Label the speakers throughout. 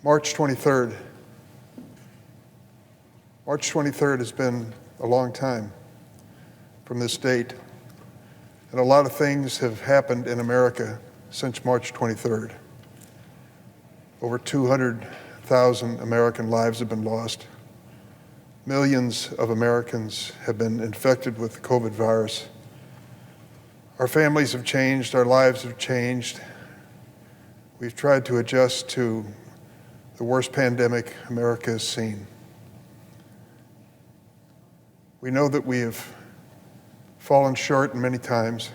Speaker 1: March 23rd. March 23rd has been a long time from this date, and a lot of things have happened in America since March 23rd. Over 200,000 American lives have been lost. Millions of Americans have been infected with the COVID virus. Our families have changed, our lives have changed. We've tried to adjust to the worst pandemic America has seen. We know that we have fallen short many times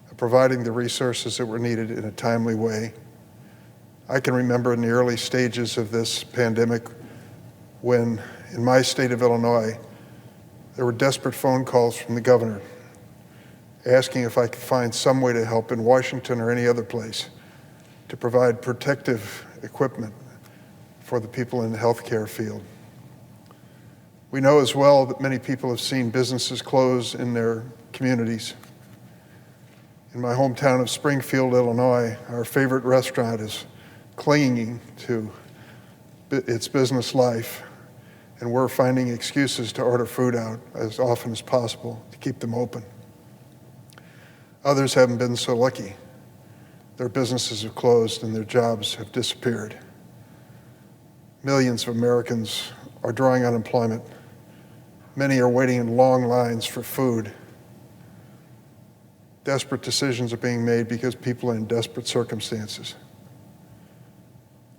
Speaker 1: of providing the resources that were needed in a timely way. I can remember in the early stages of this pandemic when, in my state of Illinois, there were desperate phone calls from the governor asking if I could find some way to help in Washington or any other place to provide protective equipment for the people in the healthcare field. We know as well that many people have seen businesses close in their communities. In my hometown of Springfield, Illinois, our favorite restaurant is clinging to its business life, and we're finding excuses to order food out as often as possible to keep them open. Others haven't been so lucky. Their businesses have closed and their jobs have disappeared. Millions of Americans are drawing unemployment. Many are waiting in long lines for food. Desperate decisions are being made because people are in desperate circumstances.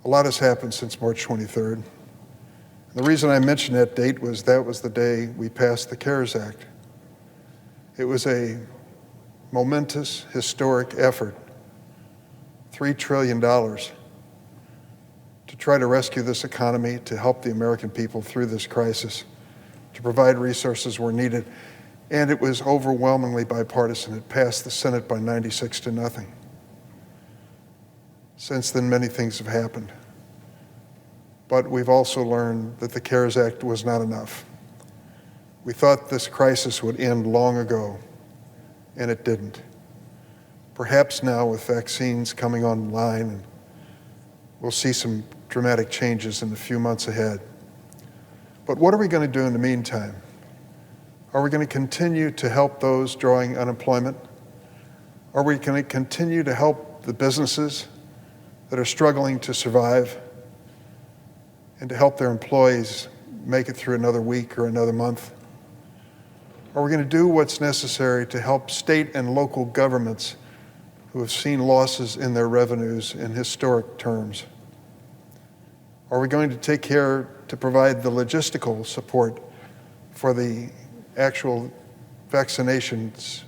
Speaker 1: A lot has happened since March 23rd. The reason I mentioned that date was that was the day we passed the CARES Act. It was a momentous, historic effort, $3 trillion, to try to rescue this economy, to help the American people through this crisis, to provide resources where needed, and it was overwhelmingly bipartisan. It passed the Senate by 96-0. Since then, many things have happened. But we've also learned that the CARES Act was not enough. We thought this crisis would end long ago, and it didn't. Perhaps now with vaccines coming online, we'll see some dramatic changes in the few months ahead. But what are we going to do in the meantime? Are we going to continue to help those drawing unemployment? Are we going to continue to help the businesses that are struggling to survive and to help their employees make it through another week or another month? Are we going to do what's necessary to help state and local governments who have seen losses in their revenues in historic terms? Are we going to take care to provide the logistical support for the actual vaccinations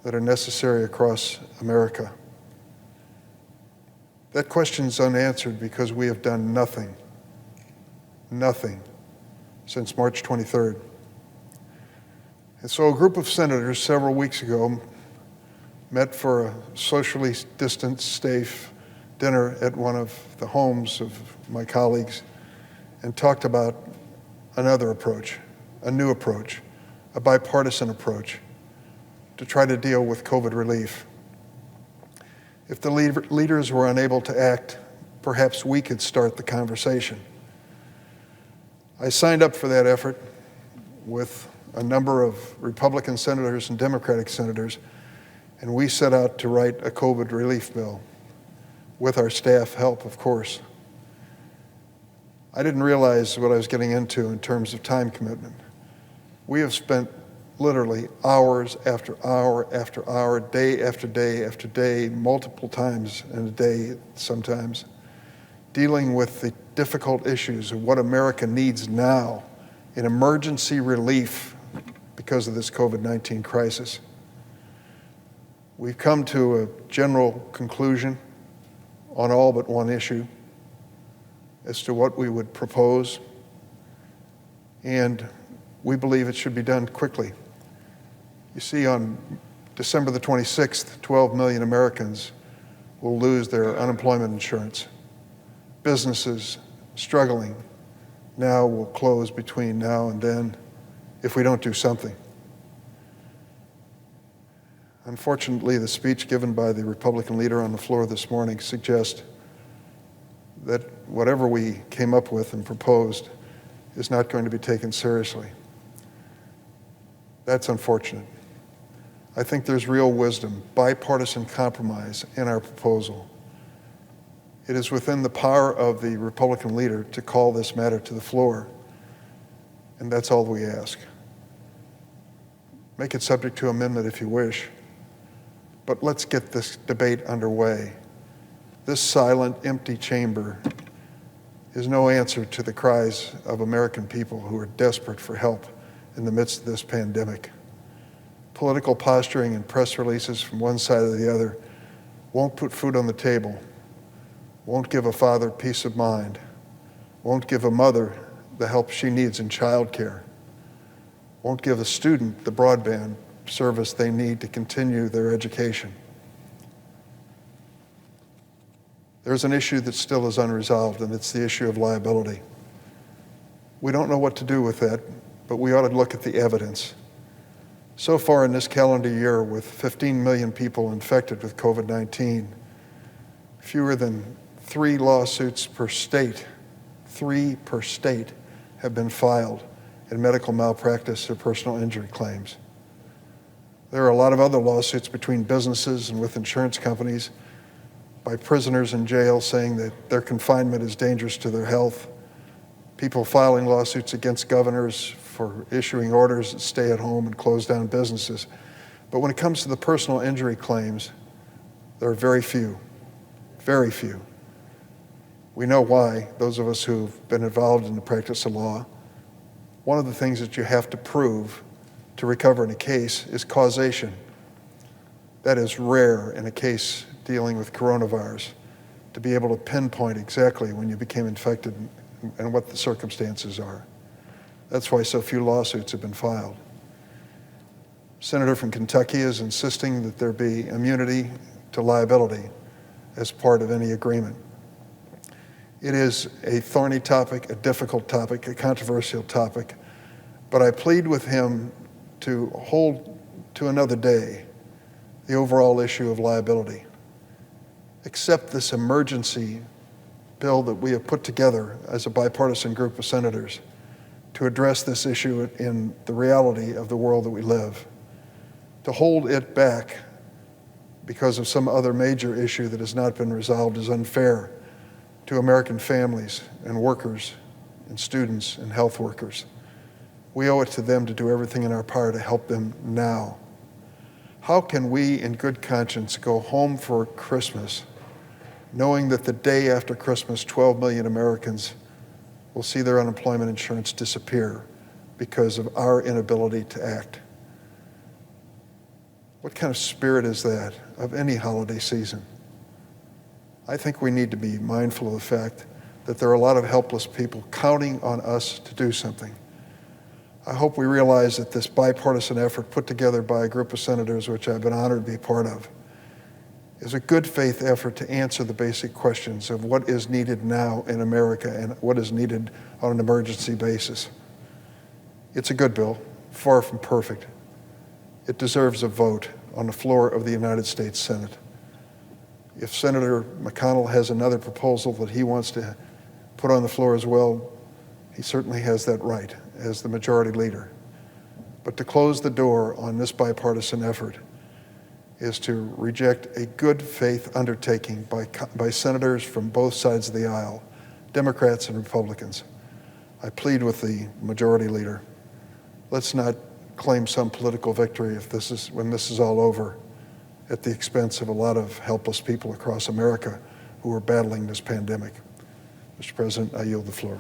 Speaker 1: that are necessary across America? That question's unanswered because we have done nothing since March 23rd. And so a group of senators several weeks ago met for a socially distanced, safe dinner at one of the homes of my colleagues and talked about another approach, a new approach, a bipartisan approach to try to deal with COVID relief. If the leaders were unable to act, perhaps we could start the conversation. I signed up for that effort with a number of Republican senators and Democratic senators, and we set out to write a COVID relief bill with our staff help, of course. I didn't realize what I was getting into in terms of time commitment. We have spent literally hours after hour after hour, day after day after day, multiple times in a day sometimes, dealing with the difficult issues of what America needs now in emergency relief because of this COVID-19 crisis. We've come to a general conclusion on all but one issue as to what we would propose, and we believe it should be done quickly. You see, on December the 26th, 12 million Americans will lose their unemployment insurance. Businesses struggling now will close between now and then if we don't do something. Unfortunately, the speech given by the Republican leader on the floor this morning suggests that whatever we came up with and proposed is not going to be taken seriously. That's unfortunate. I think there's real wisdom, bipartisan compromise in our proposal. It is within the power of the Republican leader to call this matter to the floor, and that's all we ask. Make it subject to amendment if you wish, but let's get this debate underway. This silent, empty chamber is no answer to the cries of American people who are desperate for help in the midst of this pandemic. Political posturing and press releases from one side or the other won't put food on the table, won't give a father peace of mind, won't give a mother the help she needs in childcare, won't give a student the broadband service they need to continue their education. There's an issue that still is unresolved, and it's the issue of liability. We don't know what to do with that, but we ought to look at the evidence. So far in this calendar year, with 15 million people infected with COVID-19, fewer than 3 lawsuits per state, 3 per state, have been filed in medical malpractice or personal injury claims. There are a lot of other lawsuits between businesses and with insurance companies by prisoners in jail saying that their confinement is dangerous to their health, people filing lawsuits against governors for issuing orders that stay at home and close down businesses. But when it comes to the personal injury claims, there are very few, very few. We know why, those of us who've been involved in the practice of law. One of the things that you have to prove to recover in a case is causation. That is rare in a case dealing with coronavirus, to be able to pinpoint exactly when you became infected and what the circumstances are. That's why so few lawsuits have been filed. Senator from Kentucky is insisting that there be immunity to liability as part of any agreement. It is a thorny topic, a difficult topic, a controversial topic, but I plead with him to hold to another day the overall issue of liability. Accept this emergency bill that we have put together as a bipartisan group of senators to address this issue in the reality of the world that we live. To hold it back because of some other major issue that has not been resolved is unfair to American families and workers and students and health workers. We owe it to them to do everything in our power to help them now. How can we, in good conscience, go home for Christmas knowing that the day after Christmas, 12 million Americans will see their unemployment insurance disappear because of our inability to act? What kind of spirit is that of any holiday season? I think we need to be mindful of the fact that there are a lot of helpless people counting on us to do something. I hope we realize that this bipartisan effort put together by a group of senators, which I've been honored to be part of, is a good faith effort to answer the basic questions of what is needed now in America and what is needed on an emergency basis. It's a good bill, far from perfect. It deserves a vote on the floor of the United States Senate. If Senator McConnell has another proposal that he wants to put on the floor as well, he certainly has that right as the majority leader. But to close the door on this bipartisan effort is to reject a good faith undertaking by senators from both sides of the aisle, Democrats and Republicans. I plead with the majority leader. Let's not claim some political victory when this is all over at the expense of a lot of helpless people across America who are battling this pandemic. Mr. President, I yield the floor.